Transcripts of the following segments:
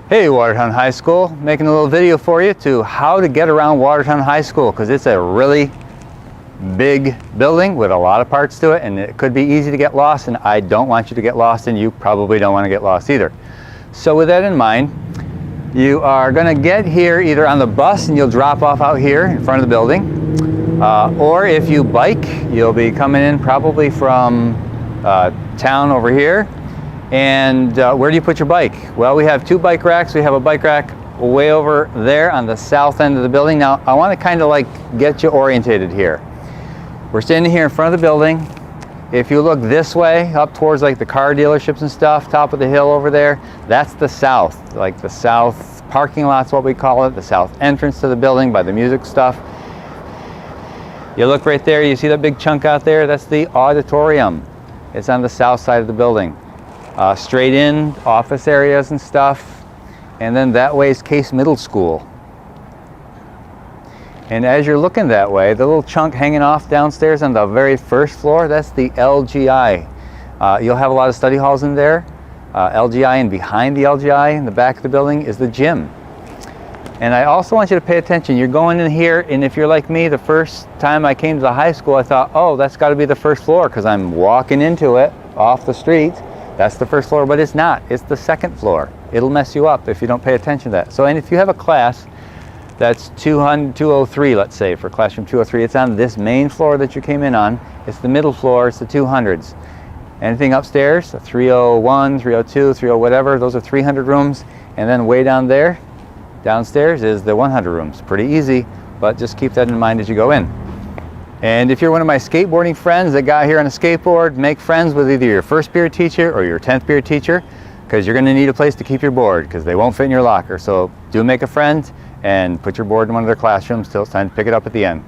Hey, Watertown High School, making a little video for you to how to get around Watertown High School, because it's a really big building with a lot of parts to it, and it could be easy to get lost, and I don't want you to get lost, and you probably don't want to get lost either. So with that in mind, you are going to get here either on the bus and you'll drop off out here in front of the building, or if you bike, you'll be coming in probably from town over here. And where do you put your bike? Well, we have two bike racks. We have a bike rack way over there on the south end of the building. Now, I want to kind of like get you orientated here. We're standing here in front of the building. If you look this way, up towards like the car dealerships and stuff, top of the hill over there, that's the south. Like the south parking lot's what we call it, the south entrance to the building by the music stuff. You look right there, you see that big chunk out there? That's the auditorium. It's on the south side of the building. Straight in, office areas and stuff, and then that way is Case Middle School. And as you're looking that way, the little chunk hanging off downstairs on the very first floor, that's the LGI. You'll have a lot of study halls in there. LGI, and behind the LGI in the back of the building is the gym. And I also want you to pay attention. You're going in here, and if you're like me, the first time I came to the high school, I thought, oh, that's got to be the first floor because I'm walking into it off the street. That's the first floor, but it's not. It's the second floor. It'll mess you up if you don't pay attention to that. So, and if you have a class that's 203, let's say, for classroom 203, it's on this main floor that you came in on. It's the middle floor, it's the 200s. Anything upstairs, 301, 302, 30 whatever, those are 300 rooms. And then way down there, downstairs is the 100 rooms. Pretty easy, but just keep that in mind as you go in. And if you're one of my skateboarding friends that got here on a skateboard, make friends with either your first period teacher or your 10th period teacher, because you're going to need a place to keep your board because they won't fit in your locker. So do make a friend and put your board in one of their classrooms till it's time to pick it up at the end.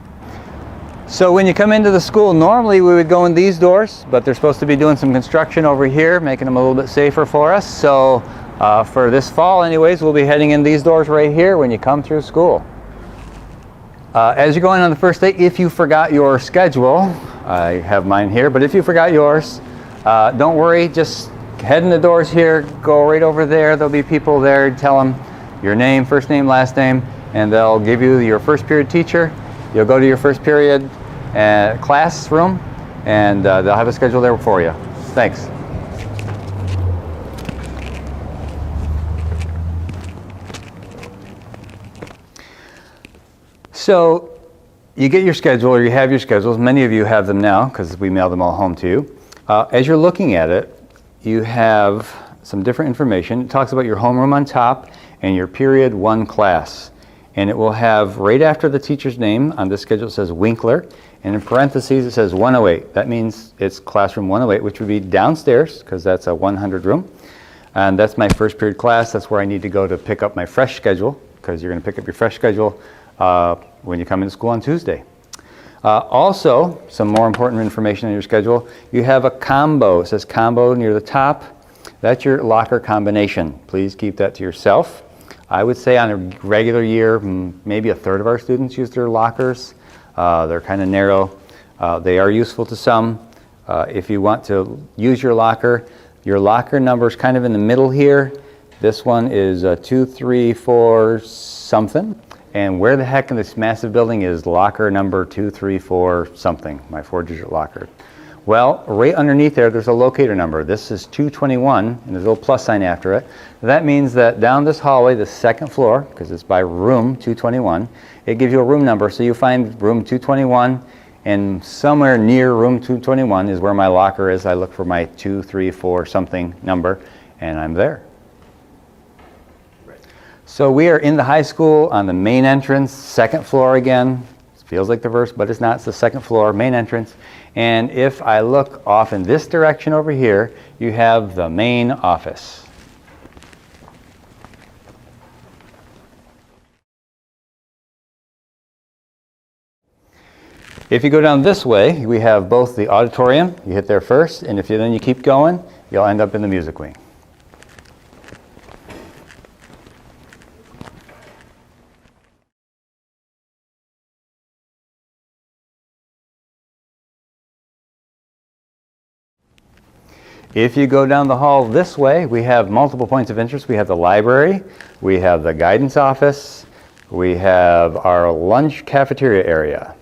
So when you come into the school, normally we would go in these doors, but they're supposed to be doing some construction over here, making them a little bit safer for us. So for this fall anyways, we'll be heading in these doors right here when you come through school. As you're going on the first day, if you forgot your schedule, I have mine here, but if you forgot yours, don't worry, just head in the doors here, go right over there, there'll be people there, tell them your name, first name, last name, and they'll give you your first period teacher. You'll go to your first period classroom, and they'll have a schedule there for you. Thanks. So you get your schedule, or you have your schedules. Many of you have them now because we mail them all home to you. As you're looking at it, you have some different information. It talks about your homeroom on top and your period 1 class. And it will have right after the teacher's name on this schedule, it says Winkler, and in parentheses it says 108. That means it's classroom 108, which would be downstairs because that's a 100 room. And that's my first period class. That's where I need to go to pick up my fresh schedule, because you're going to pick up your fresh schedule when you come into school on Tuesday. Also, some more important information on your schedule. You have a combo. It says combo near the top. That's your locker combination. Please keep that to yourself. I would say on a regular year, maybe a third of our students use their lockers. They're kind of narrow. They are useful to some. If you want to use your locker number is kind of in the middle here. This one is 234 something. And where the heck in this massive building is locker number 234 something, my 4-digit locker? Well, right underneath there's a locator number. This is 221, and there's a little plus sign after it. That means that down this hallway, the second floor, because it's by room 221, it gives you a room number. So you find room 221, and somewhere near room 221 is where my locker is. I look for my 234 something number, and I'm there. So we are in the high school on the main entrance, second floor again. It feels like the verse, but it's not. It's the second floor, main entrance. And if I look off in this direction over here, you have the main office. If you go down this way, we have both the auditorium. You hit there first, and if you then you keep going, you'll end up in the music wing. If you go down the hall this way, we have multiple points of interest. We have the library, we have the guidance office, we have our lunch cafeteria area.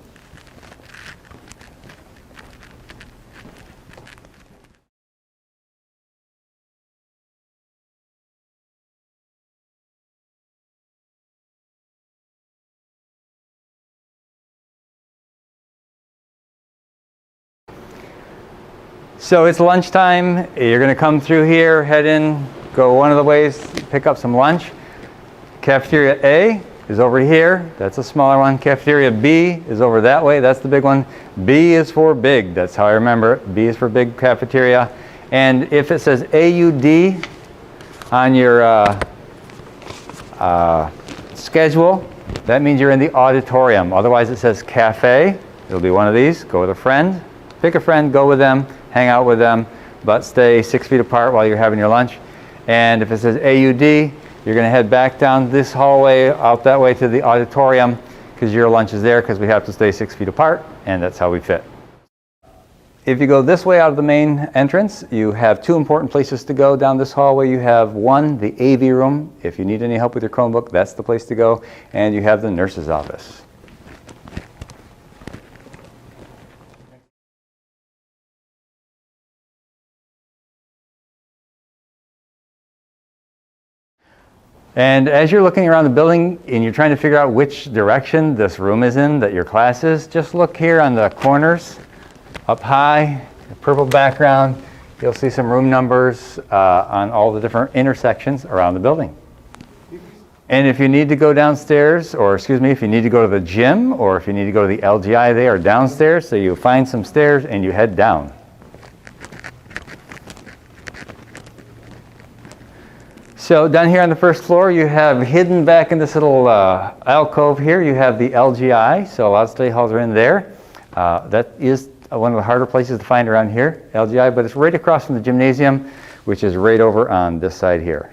So it's lunchtime. You're going to come through here, head in, go one of the ways, pick up some lunch. Cafeteria A is over here. That's a smaller one. Cafeteria B is over that way. That's the big one. B is for big. That's how I remember it. B is for big cafeteria. And if it says AUD on your schedule, that means you're in the auditorium. Otherwise, it says cafe. It'll be one of these. Go with a friend. Pick a friend, go with them, hang out with them, but stay 6 feet apart while you're having your lunch. And if it says AUD, you're going to head back down this hallway, out that way to the auditorium, because your lunch is there, because we have to stay 6 feet apart, and that's how we fit. If you go this way out of the main entrance, you have two important places to go down this hallway. You have one, the AV room. If you need any help with your Chromebook, that's the place to go. And you have the nurse's office. And as you're looking around the building and you're trying to figure out which direction this room is in that your class is, just look here on the corners, up high, purple background. You'll see some room numbers on all the different intersections around the building. And if you need to go downstairs, or excuse me, if you need to go to the gym, or if you need to go to the LGI, they are downstairs, so you find some stairs and you head down. So down here on the first floor, you have hidden back in this little alcove here, you have the LGI. So a lot of study halls are in there. That is one of the harder places to find around here, LGI, but it's right across from the gymnasium, which is right over on this side here.